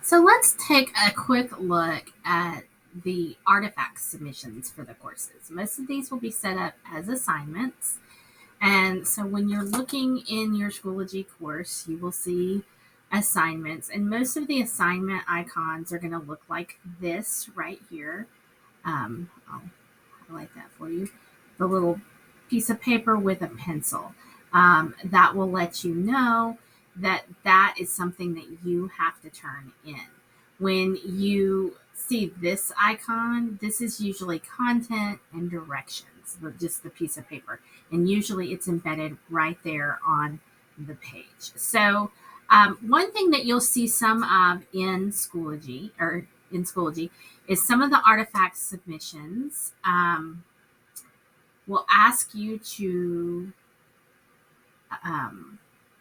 So let's take a quick look at the artifact submissions for the courses. Most of these will be set up as assignments. And so when you're looking in your Schoology course, you will see assignments. And most of the assignment icons are going to look like this right here. I'll highlight that for you. The little piece of paper with a pencil. That will let you know that that is something that you have to turn in. When you see this icon, this is usually content and directions, just the piece of paper. And usually it's embedded right there on the page. So one thing that you'll see some of in Schoology is some of the artifact submissions will ask you to um,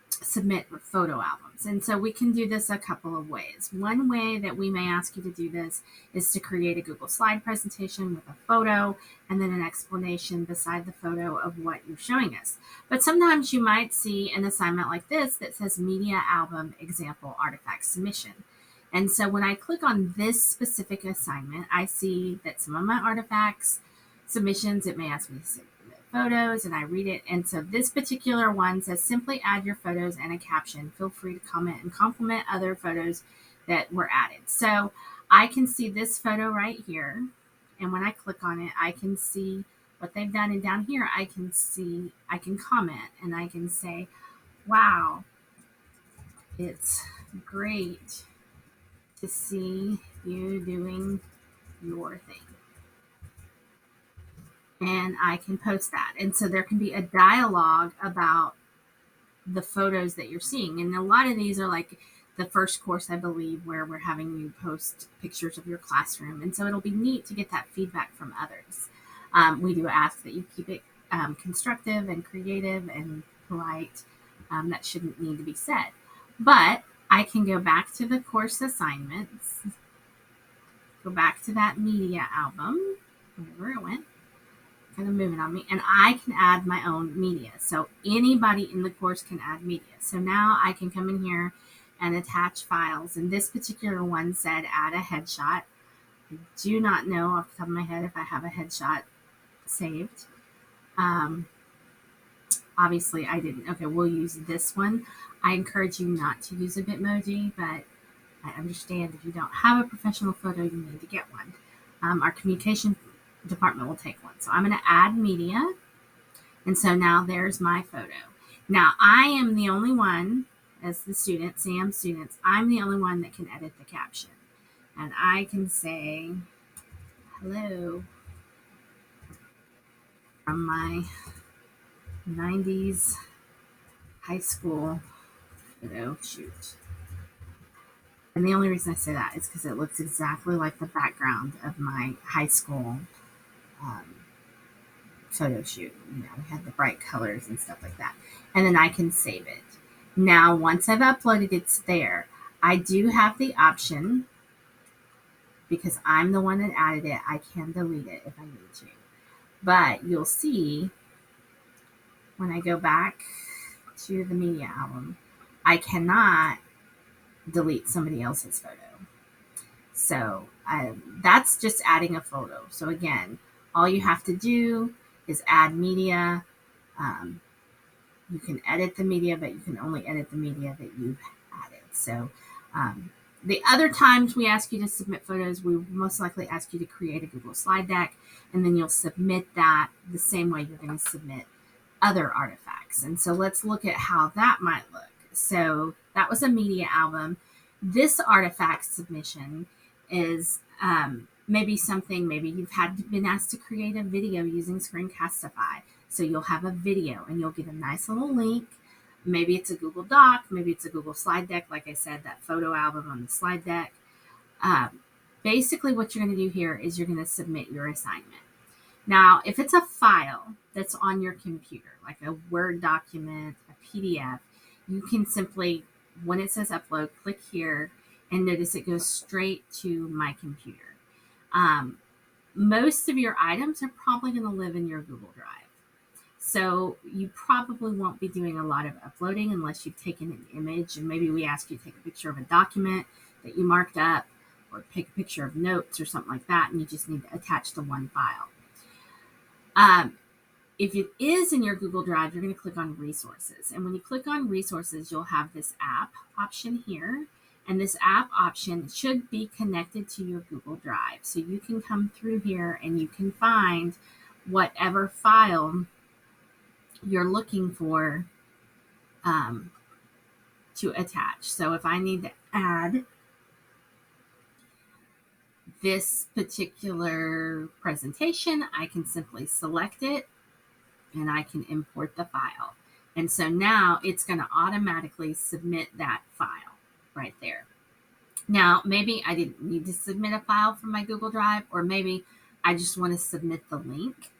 submit photo albums. And so we can do this a couple of ways. One way that we may ask you to do this is to create a Google slide presentation with a photo and then an explanation beside the photo of what you're showing us. But sometimes you might see an assignment like this that says media album example artifact submission. And so when I click on this specific assignment, I see that some of my artifacts submissions, it may ask me to submit photos, and I read it. And so this particular one says simply add your photos and a caption. Feel free to comment and compliment other photos that were added. So I can see this photo right here. And when I click on it, I can see what they've done. And down here, I can comment and I can say, wow, it's great to see you doing your thing. And I can post that. And so there can be a dialogue about the photos that you're seeing. And a lot of these are like the first course, I believe, where we're having you post pictures of your classroom. And so it'll be neat to get that feedback from others. We do ask that you keep it constructive and creative and polite. That shouldn't need to be said. But I can go back to the course assignments, go back to that media album, wherever it went, kind of moving on me, and I can add my own media. So anybody in the course can add media. So now I can come in here and attach files. And this particular one said add a headshot. I do not know off the top of my head if I have a headshot saved. Obviously I didn't. Okay, we'll use this one. I encourage you not to use a Bitmoji, but I understand if you don't have a professional photo, you need to get one. Our communication department will take one. So I'm going to add media. And so now there's my photo. Now I am the only one, as the student, Sam students, I'm the only one that can edit the caption. And I can say, hello from my 90s high school photo shoot. And the only reason I say that is because it looks exactly like the background of my high school photo shoot. We had the bright colors and stuff like that. And then I can save it. Now, once I've uploaded, it's there. I do have the option, because I'm the one that added it, I can delete it if I need to. But you'll see when I go back to the media album, I cannot delete somebody else's photo. So that's just adding a photo. So again, all you have to do is add media. You can edit the media, but you can only edit the media that you've added. So the other times we ask you to submit photos, we most likely ask you to create a Google slide deck, and then you'll submit that the same way you're going to submit other artifacts. And so let's look at how that might look. So that was a media album. This artifact submission is maybe you've been asked to create a video using Screencastify. So you'll have a video and you'll get a nice little link. Maybe it's a Google Doc, maybe it's a Google slide deck. Like I said, that photo album on the slide deck. Basically what you're going to do here is you're going to submit your assignment. Now, if it's a file that's on your computer, like a Word document, a PDF, you can simply, when it says upload, click here and notice it goes straight to my computer. Most of your items are probably going to live in your Google Drive. So you probably won't be doing a lot of uploading unless you've taken an image, and maybe we ask you to take a picture of a document that you marked up, or take a picture of notes or something like that, and you just need to attach the one file. If it is in your Google Drive, you're going to click on resources. And when you click on resources, you'll have this app option here. And this app option should be connected to your Google Drive. So you can come through here and you can find whatever file you're looking for to attach. So if I need to add this particular presentation, I can simply select it and I can import the file. And so now it's going to automatically submit that file right there. Now, maybe I didn't need to submit a file from my Google Drive, or maybe I just want to submit the link.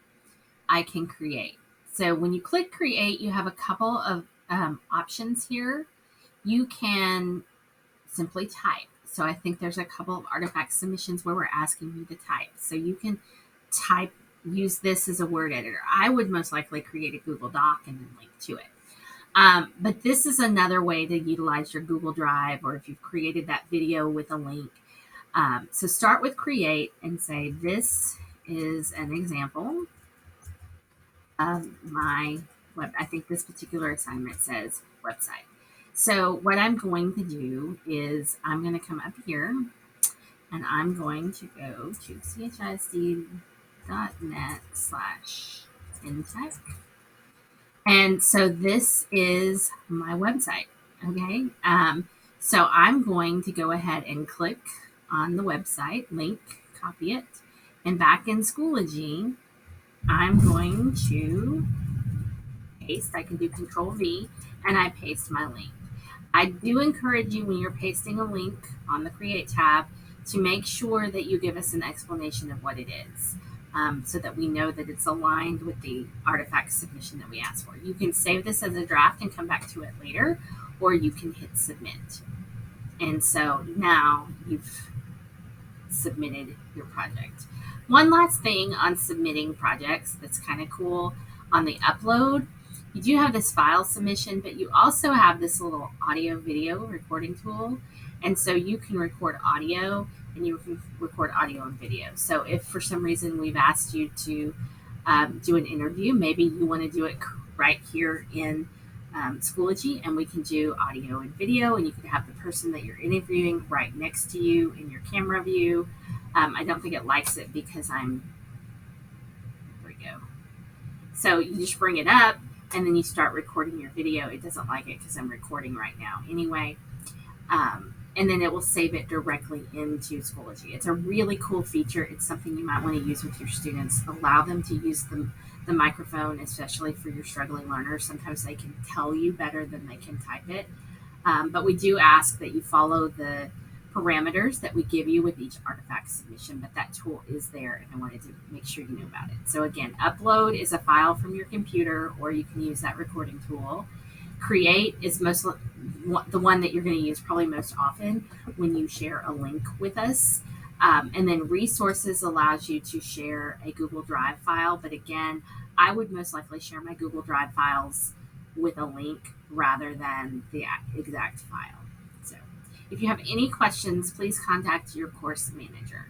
I can create. So when you click create, you have a couple of options here. You can simply type. So I think there's a couple of artifact submissions where we're asking you to type. So you can type, use this as a word editor. I would most likely create a Google Doc and then link to it. But this is another way to utilize your Google Drive, or if you've created that video with a link. So start with create and say, this is an example of my web. I think this particular assignment says website. So what I'm going to do is I'm going to come up here and I'm going to go to chisd.net/intech. And so this is my website. Okay. So I'm going to go ahead and click on the website link, copy it, and back in Schoology, I'm going to paste. I can do Control V and I paste my link. I do encourage you, when you're pasting a link on the Create tab, to make sure that you give us an explanation of what it is, so that we know that it's aligned with the artifact submission that we asked for. You can save this as a draft and come back to it later, or you can hit submit. And so now you've submitted your project. One last thing on submitting projects that's kind of cool, on the upload, you do have this file submission, but you also have this little audio video recording tool. And so you can record audio and you can record audio and video. So if for some reason we've asked you to do an interview, maybe you want to do it right here in Schoology, and we can do audio and video, and you can have the person that you're interviewing right next to you in your camera view. I don't think it likes it because there we go. So you just bring it up and then you start recording your video. It doesn't like it because I'm recording right now anyway. And then it will save it directly into Schoology. It's a really cool feature. It's something you might want to use with your students. Allow them to use the microphone, especially for your struggling learners. Sometimes they can tell you better than they can type it. But we do ask that you follow the parameters that we give you with each artifact submission, but that tool is there, and I wanted to make sure you knew about it. So again, upload is a file from your computer, or you can use that recording tool. Create is the one that you're going to use probably most often when you share a link with us. And then resources allows you to share a Google Drive file. But again, I would most likely share my Google Drive files with a link rather than the exact file. So if you have any questions, please contact your course manager.